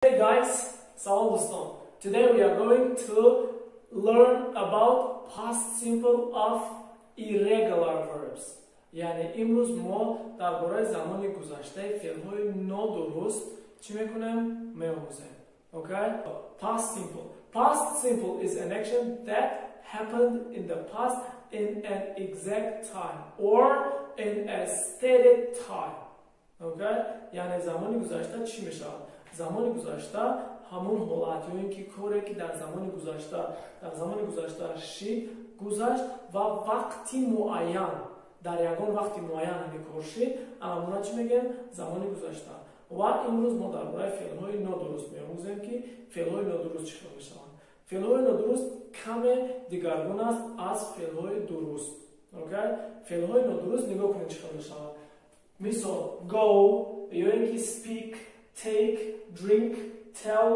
Hey guys, Salam doston. Today we are going to learn about past simple of irregular verbs. یعنی امروز ما درباره زمان گذشته فعل‌های نادرست چی میکنیم؟ می‌آموزیم. Okay? Past simple. Past simple is an action that happened in the past in an exact time or in a stated time. Okay? یعنی زمان گذشته چی میشه؟ زمان گذشته همون حالتیه که کاری که در زمان گذشته شد گذشت و وقتی معین در یگان وقتی معین همی کار شد الان چی میگیم؟ زمان گذشته. و امروز ما درباره فعل‌های نادرست می‌آموزیم که فعل‌های نادرست چیکار می‌شوند. فعل‌های نادرست کم دیگرگون است از فعل‌های درست. اوکی؟ فعل‌های نادرست نگاه کنید چیکار می‌شوند. مثال go یا اینکه speak take, drink, tell,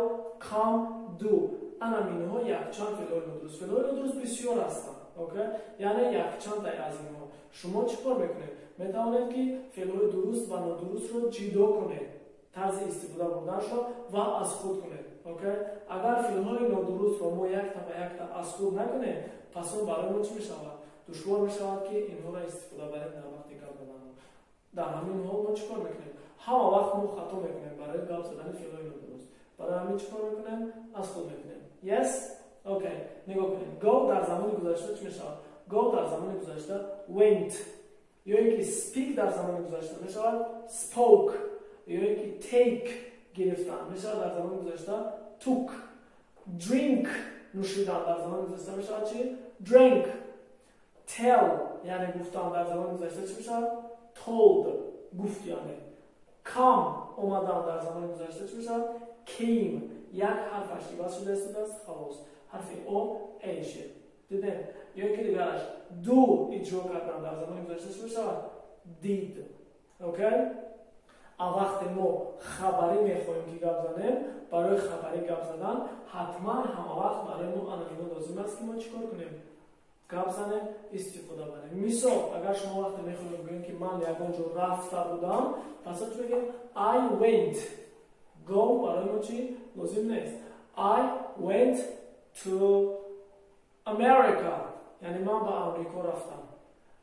come, do. اینها یکچند فعل‌های نادرست. فعل‌های نادرست بسیار هستند. اوکی؟ یعنی یکچند تا از اینها. شما چیکار میکنید؟ میتوانید که فعل‌های درست و نادرست رو جدا کنید. طرز استفاده بردنشو و از خود کنید. اوکی؟ اگر فعل‌های نادرست رو ما یک تا از خود نکنیم، پس اون برای ما چی میشود؟ دشوار میشود که اینها را استفاده بریم در وقتی گپ زدن. در همین حال ما چیکار میکنیم؟ همه وقت ما خطا میکنیم برای گپ زدن فعل‌های نادرست. برای همین چیکار میکنیم؟ از خود میکنیم. Yes? اوکی. نگاه کنید. Go در زمان گذشته چی میشود؟ Go در زمان گذشته went. یا اینکه speak در زمان گذشته میشود spoke. یا اینکه take گرفتن میشود در زمان گذشته took. drink نوشیدن در زمان گذشته میشود چی؟ drank. tell یعنی گفتن در زمان گذشته چی میشود؟ told گفت یعنی. come اومدن در زمان گذشته چی میشود؟ came یک حرفش عوض شده است خلاص حرف او ای شد. دیدیم؟ یا اینکه دیگرش do اجرا کردن در زمان گذشته چی میشود؟ did. اوکی؟ وقتی ما خبری میخوایم که گپ زنیم برای خبری گپ زدن حتما همه وقت برای ما انامینا لازم است که ما چیکار کنیم؟ گپ زنیم استفاده بریم. مثال اگر شما وقتی میخوایم بگیم که من یگان جا رفته بودم پس چی بگیم؟ I went. go برای ما چی؟ لازم نیست. I went to America. یعنی من به امریکا رفتم.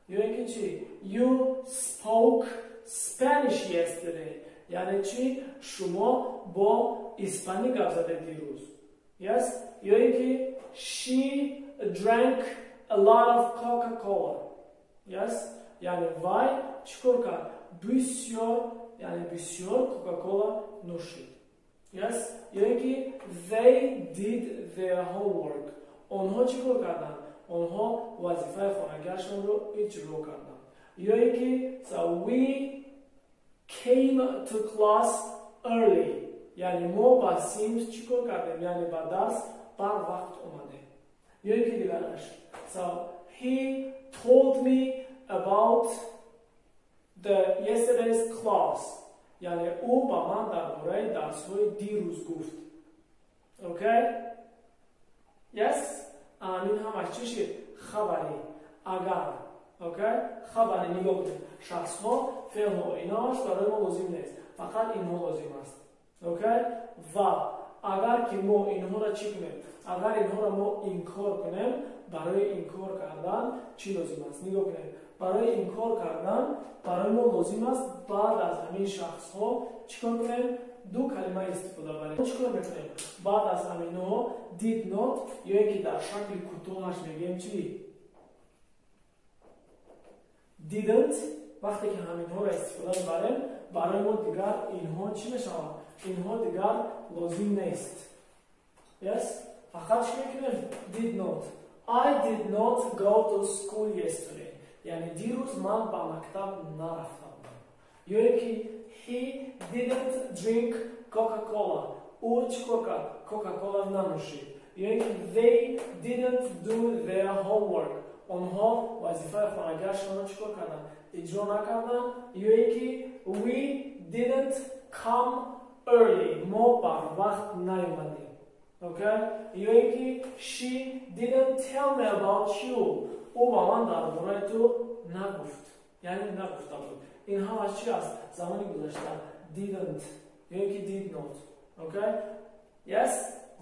یا اینکه چی؟ You spoke Spanish yesterday. یعنی چی؟ شما با اسپانی گپ زدید دیروز. Yes? یا اینکه she drank a lot of Coca-Cola. Yes? یعنی وای چیکار کرد؟ بسیار کوکاکولا نوشید. Yes? یا اینکه they did their homework. آنها چیکار کردن؟ آنها وظیفه خانگیشان رو اجرا کردن. یا اینکه so we came to class early. یعنی ما با سیمز چیکار کردیم؟ یعنی با درس بر وقت اومدیم. یا اینکه دیگرش so he told me about the yesterday's class. یعنی او با من درباره درس‌های دیروز گفت. اوکی؟ Yes? این همش چی شد؟ خبری. اگر. اوکی؟ خبری نگاه کنید. شخص‌ها، فعل‌ها، ایناش برای ما لازم نیست. فقط اینها لازم است. اوکی؟ و اگر که ما اینها را چی کنیم؟ اگر اینها را ما انکار کنیم، برای انکار کردن چی لازم است؟ نگاه کنید. برای انکار کردن برای ما لازم است بعد از همین شخص‌ها چیکار کنیم؟ دو کلمه استفاده بریم. چیکار می‌کنیم؟ بعد از همینها did not یا اینکه در شکل کوتاهش میگیم چی؟ didn't. وقتی که همینها را استفاده بریم برای ما دیگر اینها چی میشوند؟ اینها دیگر لازم نیست. Yes? فقط چی می‌کنیم؟ did not. I did not go to school yesterday. یعنی دیروز من به مکتب نرفتم. یا اینکه he didn't drink Coca-Cola. او چیکار کرد؟ کوکاکولا ننوشید. یا اینکه they didn't do their homework. آنها وظیفه خانگیشان را چیکار کردن؟ اجرا نکردن. یا اینکه we didn't come early. ما بر وقت نیومدیم. Okay? یا اینکه she didn't tell me about you. او با من درباره تو نگفت. یعنی نگفته بود. این همش چی است؟ زمانی گذشته didn't یا اینکه did not. Okay? Yes,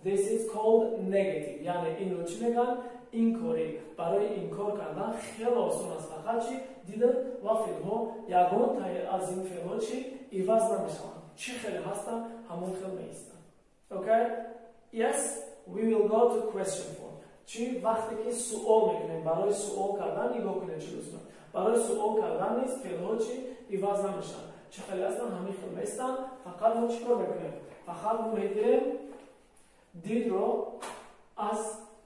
this is called negative. یعنی این رو چی میگن؟ این کاری برای این کار کردن خیلی آسان است. فقط چی دیدن و فعل ها یگان از این فعل ها چی عوض نمیشن. چی خیلی هستن همون خیلی نیستن. Okay? Yes, we will go to question form. چی وقتی که سوال میکنیم برای سوال کردن نگاه کنید چی دوستان. برای سوال کردن نیست فعل ها چی عوض نمیشن. چه خیلی هستن همین خیلی نیستن. فقط ما چیکار میکنیم؟ فقط ما میگیم دید رو از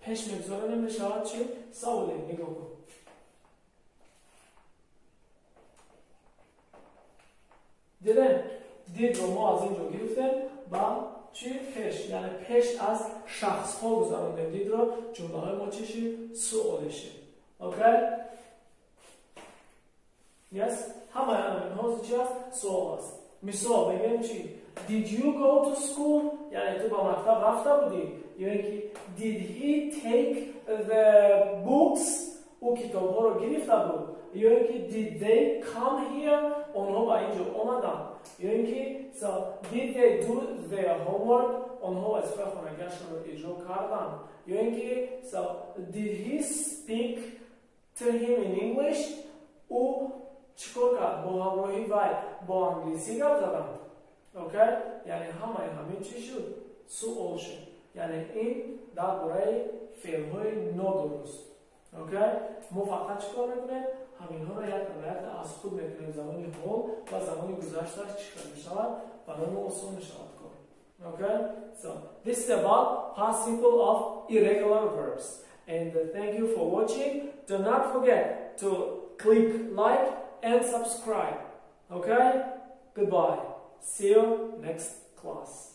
پیش میگذاریم میشود چی؟ سوالی نگاه کن. دیدن؟ دید رو ما از اینجا گرفتیم با چی؟ پیش. یعنی پیش از شخص ها گذاروندیم دید رو جمله های ما چیشی؟ سوالیشی. اوکی؟ یس؟ همه این ها چی هست؟ سوال هست. مثال بگیم چی؟ Did you go to school? یعنی تو با مکتب رفته بودی؟ یا اینکه Did he take the books? او کتاب ها رو گرفته بود. یا اینکه Did they come here? آنها با اینجا آمدن. یا اینکه so Did they do their homework? آنها وظیفه خانگیشون رو اجرا کردن. یا اینکه so Did he speak to him in English? او چیکار کرد؟ با همراهی وی با انگلیسی گپ زدن. اوکی؟ یعنی همین چی شد؟ سوال شد. یعنی این درباره فعل های نادرست. اوکی؟ ما فقط چیکار میکنیم؟ همین ها رو یک از خود میکنیم زمانی حال و زمانی گذشته چیکار میشود؟ برای ما آسان میشود کار. Okay? So this is about past simple of irregular verbs. And thank you for watching. Do not forget to click like and subscribe. Okay? Goodbye. See you next class.